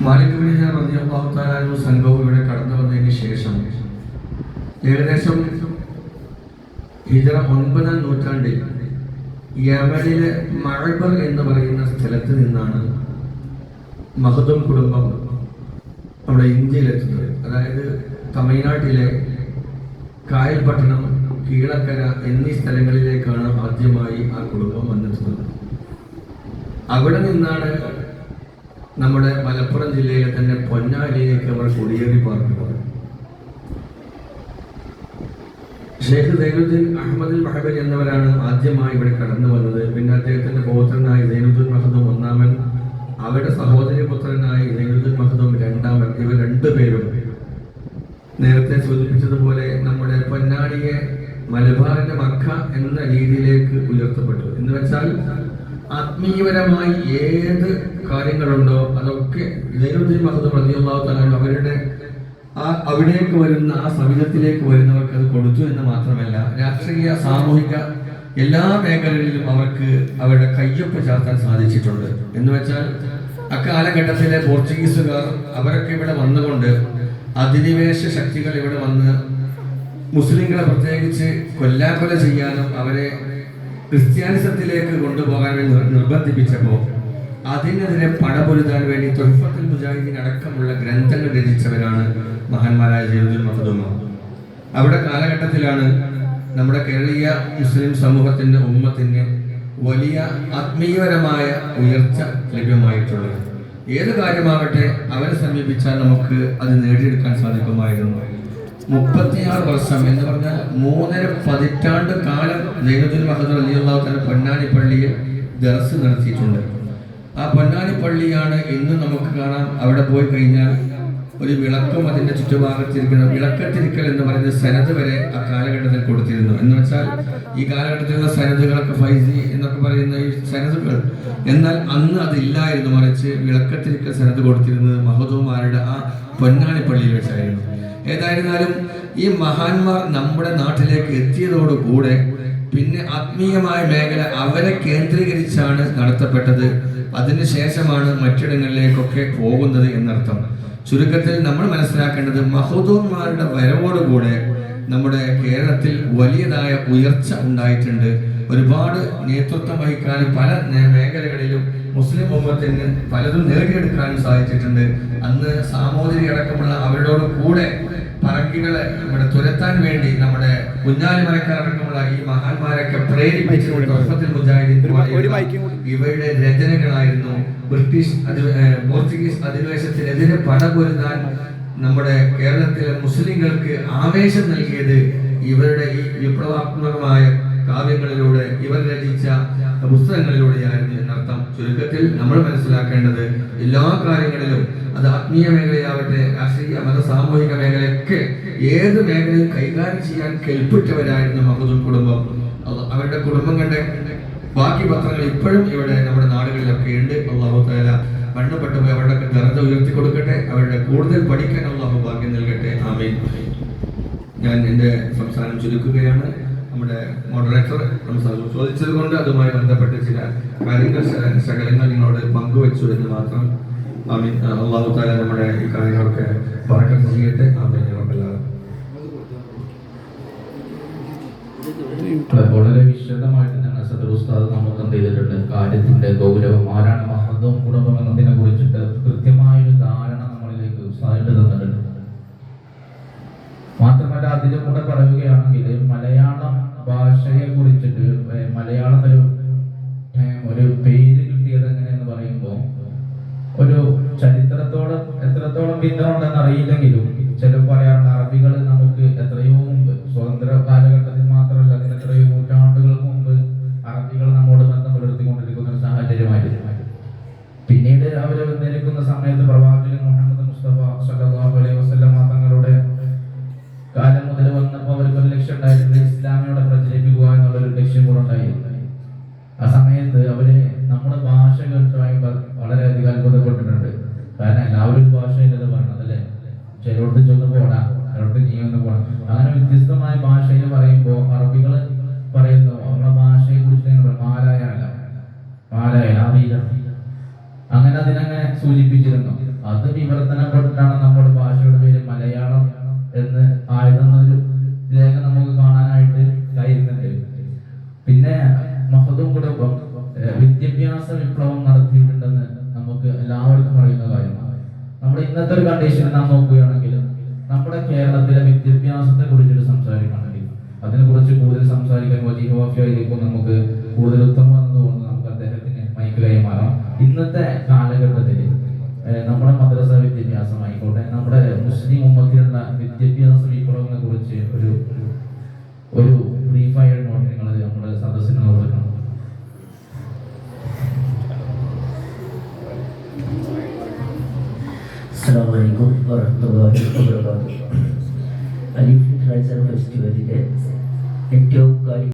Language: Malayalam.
മാലിക് ബിൻ ദിനാർ റളിയല്ലാഹു തആല അൻഹു സംഘവും ഇവിടെ കടന്നു വന്നതിന് ശേഷം ഏകദേശം ഹിജ്റ 9-ാം നൂറ്റാണ്ടിൽ യമനിലെ മഅബർ എന്ന് പറയുന്ന സ്ഥലത്ത് നിന്നാണ് മഖ്ദൂം കുടുംബം നമ്മുടെ ഇന്ത്യയിലെത്തുന്നത്. അതായത് തമിഴ്നാട്ടിലെ കായൽപട്ടണം, കീഴക്കര എന്നീ സ്ഥലങ്ങളിലേക്കാണ് ആദ്യമായി ആ കുടുംബം വന്നെത്തുന്നത്. അവിടെ നിന്നാണ് നമ്മുടെ മലപ്പുറം ജില്ലയിലെ തന്നെ പൊന്നാനിയിലേക്ക് അവർ കുടിയേറി പാർക്കുന്നത്. ഷെയ്ഖ് സൈനുദ്ദീൻ അഹമ്മദ് മഹബരി എന്നവരാണ് ആദ്യമായി ഇവിടെ കടന്നു വന്നത്. പിന്നെ അദ്ദേഹത്തിന്റെ പൗത്രനായ സൈനുദ്ദീൻ മഖ്ദൂം ഒന്നാമൻ, അവരുടെ സഹോദരി പുത്രനായി സൈനുദ്ദീൻ മഖ്ദൂം രണ്ടാമൻ, ഇവർ രണ്ടുപേരും നേരത്തെ സൂചിപ്പിച്ചതുപോലെ നമ്മുടെ പൊന്നാനിയെ മലബാറിന്റെ മക്ക എന്ന രീതിയിലേക്ക് ഉയർത്തപ്പെട്ടു. എന്ന് വെച്ചാൽ ആത്മീയപരമായി ഏത് കാര്യങ്ങളുണ്ടോ അതൊക്കെ സൈനുദ്ദീൻ മഖ്ദൂം റളിയല്ലാഹു തആല അവരുടെ അവിടേക്ക് വരുന്ന ആ സവിധത്തിലേക്ക് വരുന്നവർക്ക് അത് കൊടുത്തു എന്ന് മാത്രമല്ല, രാഷ്ട്രീയ സാമൂഹിക എല്ലാ മേഖലകളിലും അവർക്ക് അവരുടെ കയ്യൊപ്പ് ചാർത്താൻ സാധിച്ചിട്ടുണ്ട്. എന്ന് വെച്ചാൽ അക്കാലഘട്ടത്തിലെ പോർച്ചുഗീസുകാർ അവരൊക്കെ ഇവിടെ വന്നുകൊണ്ട് അധിനിവേശ ശക്തികൾ ഇവിടെ വന്ന് മുസ്ലിങ്ങളെ പ്രത്യേകിച്ച് കൊല്ലാക്കൊല ചെയ്യാനും അവരെ ക്രിസ്ത്യാനിസത്തിലേക്ക് കൊണ്ടുപോകാൻ വേണ്ടി നിർബന്ധിപ്പിച്ചപ്പോൾ അതിനെതിരെ പടപൊരുതാൻ വേണ്ടി തുഹ്ഫത്തുൽ മുജാഹിദീൻ അടക്കമുള്ള ഗ്രന്ഥങ്ങൾ രചിച്ചവരാണ് മഹാന്മാരായ സൈനുദ്ദീൻ മഖ്ദൂം. അവിടെ കാലഘട്ടത്തിലാണ് നമ്മുടെ കേരളീയ മുസ്ലിം സമൂഹത്തിന്റെ ഉമ്മത്തിന് വലിയ ആത്മീയപരമായ ഉയർച്ച ലഭ്യമായിട്ടുള്ളത്. ഏത് കാര്യമാകട്ടെ അവരെ സമീപിച്ചാൽ നമുക്ക് അത് നേടിയെടുക്കാൻ സാധിക്കുമായിരുന്നു. 36 വർഷം എന്ന് പറഞ്ഞാൽ 3.5 പതിറ്റാണ്ട് കാലം സൈനുദ്ദീൻ മഖ്ദൂം റളിയല്ലാഹു തആല പൊന്നാനി പള്ളിയിൽ ദർസ് നടത്തിയിട്ടുണ്ട്. ആ പൊന്നാനി പള്ളിയാണ് ഇന്ന് നമുക്ക് കാണാം. അവിടെ പോയി കഴിഞ്ഞാൽ ഒരു വിളക്കും അതിന്റെ ചുറ്റുഭാഗത്തിരിക്കുന്ന വിളക്കത്തിരിക്കൽ എന്ന് പറയുന്ന സനത് വരെ ആ കാലഘട്ടത്തിൽ കൊടുത്തിരുന്നു. എന്ന് വെച്ചാൽ ഈ കാലഘട്ടത്തിലുള്ള സനതുകളൊക്കെ ഫൈസി എന്നൊക്കെ പറയുന്ന ഈ സനതുകൾ, എന്നാൽ അന്ന് അതില്ലായിരുന്നു. മറിച്ച് വിളക്കത്തിരിക്കൽ സനത് കൊടുത്തിരുന്നത് മഹദൂമാരുടെ ആ പൊന്നാനി പള്ളിയിൽ വെച്ചായിരുന്നു. ഏതായിരുന്നാലും ഈ മഹാന്മാർ നമ്മുടെ നാട്ടിലേക്ക് എത്തിയതോടുകൂടെ പിന്നെ ആത്മീയമായ മേഖല അവരെ കേന്ദ്രീകരിച്ചാണ് നടത്തപ്പെട്ടത്. അതിനുശേഷമാണ് മറ്റിടങ്ങളിലേക്കൊക്കെ പോകുന്നത് എന്നർത്ഥം. ചുരുക്കത്തിൽ നമ്മൾ മനസ്സിലാക്കേണ്ടത് മഹദൂമാരുടെ വരവോടുകൂടെ നമ്മുടെ കേരളത്തിൽ വലിയതായ ഉയർച്ച ഉണ്ടായിട്ടുണ്ട്. ഒരുപാട് നേതൃത്വം വഹിക്കാനും പല മേഖലകളിലും മുസ്ലിം ഉമ്മത്തിന് പലതും നേടിയെടുക്കാനും സാധിച്ചിട്ടുണ്ട്. അന്ന് സാമൂതിരി അടക്കമുള്ള അവരോട് കൂടെ പറങ്കികളെ ഇവിടെ തുരത്താൻ വേണ്ടി നമ്മുടെ കുഞ്ഞാലിമരക്കാരടക്കമുള്ള ഈ മഹാന്മാരൊക്കെ പ്രേരിപ്പിച്ചിട്ടുണ്ട്. തുഹ്ഫത്തുൽ മുജാഹിദീൻ ഇവയുടെ രചനകളായിരുന്നു പോർച്ചുഗീസ് അധിനിവേശത്തിനെതിരെ പടപൊരുതാൻ നമ്മുടെ കേരളത്തിലെ മുസ്ലിങ്ങൾക്ക് ആവേശം നൽകിയത് ഇവരുടെ ഈ വിപ്ലവാത്മകമായ കാവ്യങ്ങളിലൂടെ ഇവർ രചിച്ച പുസ്തകങ്ങളിലൂടെയായിരുന്നു എന്നർത്ഥം. ചുരുക്കത്തിൽ നമ്മൾ മനസ്സിലാക്കേണ്ടത് എല്ലാ കാര്യങ്ങളിലും, അത് ആത്മീയ മേഖലയാവട്ടെ, രാഷ്ട്രീയ മത സാമൂഹിക മേഖലയൊക്കെ ഏത് മേഖലയും കൈകാര്യം ചെയ്യാൻ കെൽപ്പിട്ടവരായിരുന്നു മഖ്ദൂം കുടുംബം. അവരുടെ കുടുംബങ്ങളുടെ ബാക്കി പത്രങ്ങൾ ഇപ്പോഴും ഇവിടെ നമ്മുടെ നാടുകളിലൊക്കെ ഉണ്ട്. അല്ലാഹു തആല മരണപ്പെട്ടു പോയി അവരുടെ ദർജ ഉയർത്തി കൊടുക്കട്ടെ, അവരുടെ കൂടുതൽ പഠിക്കാൻ അല്ലാഹു ഭാഗ്യം നൽകട്ടെ. ആമീൻ. ഞാൻ എൻ്റെ സംസാരം ചുരുക്കുകയാണ്. നമ്മുടെ മോഡറേറ്റർ ചോദിച്ചത് കൊണ്ട് അതുമായി ബന്ധപ്പെട്ട് ചില കാര്യങ്ങൾ ശകലങ്ങൾ നിങ്ങളോട് പങ്കുവെച്ചു എന്ന് മാത്രം. ആമീൻ. അല്ലാഹു തആല നമ്മുടെ ഈ കാര്യങ്ങളൊക്കെ ബറക്കത്ത് ചെയ്യട്ടെ. ആമീൻ. വളരെ വിശദമായിട്ട് ഞങ്ങൾ സദർ ഉസ്താദ് നമുക്ക് എന്ത് ചെയ്തിട്ടുണ്ട്, കാര്യത്തിന്റെ ഗൗരവം, ആരാണ് മഹദൂം കുടുംബം എന്നതിനെ കുറിച്ചിട്ട് കൃത്യമായൊരു ധാരണ നമ്മളിലേക്ക് ഉസ്താദിട്ട് തന്നിട്ടുണ്ട്. മാത്രമല്ല അതിലും കൂടെ പറയുകയാണെങ്കിൽ മലയാളം ഭാഷയെ കുറിച്ചിട്ട് മലയാളം ഒരു പേര് കിട്ടിയത് എങ്ങനെയെന്ന് പറയുമ്പോൾ ഒരു ചരിത്രത്തോളം എത്രത്തോളം ബന്ധമുണ്ടെന്ന് അറിയില്ലെങ്കിലും ചിലപ്പോൾ പറയാറുണ്ട് അറബികൾ നമുക്ക് എത്രയോ മുമ്പ് സ്വതന്ത്ര കാലഘട്ടത്തിൽ മാത്രമല്ല അതിന് എത്രയോ നൂറ്റാണ്ടുകൾക്ക് മുമ്പ് അറബികൾ നമ്മോട് ബന്ധം പുലർത്തിക്കൊണ്ടിരിക്കുന്ന ഒരു സാഹചര്യമായിരുന്നു. പിന്നീട് അവർ വന്നിരിക്കുന്ന സമയത്ത് പ്രവാചകൻ മുഹമ്മദ് മുസ്തഫ സല്ലല്ലാഹു അലൈഹി വസല്ലം തങ്ങളുടെ കാലം മുതൽ വന്നപ്പോൾ അവർക്ക് ഒരു ലക്ഷ്യം ഉണ്ടായിട്ടുണ്ട്, ഇസ്ലാമിനോട് പ്രചരിപ്പിക്കുക എന്നുള്ളൊരു ലക്ഷ്യം കൂടെ ഉണ്ടായിരുന്നു. ആ സമയത്ത് അവര് നമ്മുടെ ഭാഷ കേട്ടുമായി വളരെയധികം അത്ഭുതപ്പെട്ടിട്ടുണ്ട്. കാരണം എല്ലാവരും ഭാഷയിലത് പറഞ്ഞത് അല്ലേ, ചിലരോട് ചൊന്ന് പോടാ, ചിലരോട് നീ ഒന്ന് പോടാ, അങ്ങനെ വ്യത്യസ്തമായ ഭാഷയിൽ പറയുമ്പോൾ അറബികൾ പറയുന്നു നമ്മളെ ഭാഷയെ കുറിച്ച് മാലായല്ല അറിയില്ല, അങ്ങനെ അതിനങ്ങനെ സൂചിപ്പിച്ചിരുന്നു. അത് വിവർത്തനപ്പെട്ടിട്ടാണ് നമ്മുടെ ഭാഷയുടെ പേര് മലയാളം എന്ന് ആയതെന്നൊരു രേഖ നമുക്ക് കാണാനായിട്ട് കഴിയുന്നുണ്ട്. പിന്നെ മഹദൂം കുടുംബം വിദ്യാഭ്യാസ വിപ്ലവം നടത്തിയിട്ടുണ്ടെന്ന് നമുക്ക് എല്ലാവർക്കും അറിയുന്ന കാര്യമാണ്. നമ്മുടെ ഇന്നത്തെ ഒരു കണ്ടീഷനിൽ നാം നോക്കുകയാണെങ്കിൽ നമ്മുടെ കേരളത്തിലെ വിദ്യാഭ്യാസത്തെ കുറിച്ചിട്ട് സംസാരിക്കുകയാണെങ്കിൽ അതിനെക്കുറിച്ച് കൂടുതൽ സംസാരിക്കാൻ വജീഹ് നമുക്ക് കൂടുതൽ ഉത്തമമെന്ന് തോന്നുന്നു. നമുക്ക് അദ്ദേഹത്തിന് മൈക്ക് കൈമാറാം. ഇന്നത്തെ കാലഘട്ടത്തിൽ നമ്മുടെ മദ്രസ വിദ്യാഭ്യാസമായിക്കോട്ടെ, നമ്മുടെ മുസ്ലിം ഉമ്മത്തിലുള്ള വിദ്യാഭ്യാസ വിപ്ലവങ്ങളെ കുറിച്ച് ഒരു ബ്രീഫായ നോട്ട് നിങ്ങൾ നമ്മുടെ സദസ്സിന് കൊടുക്കണം. അസ്സലാമു അലൈക്കും വറഹ്മത്തുള്ളാഹി വബറകാതുഹു. അലിഫ് ലിറ്ററേച്ചർ ഫെസ്റ്റിവലിലെ ഏറ്റവും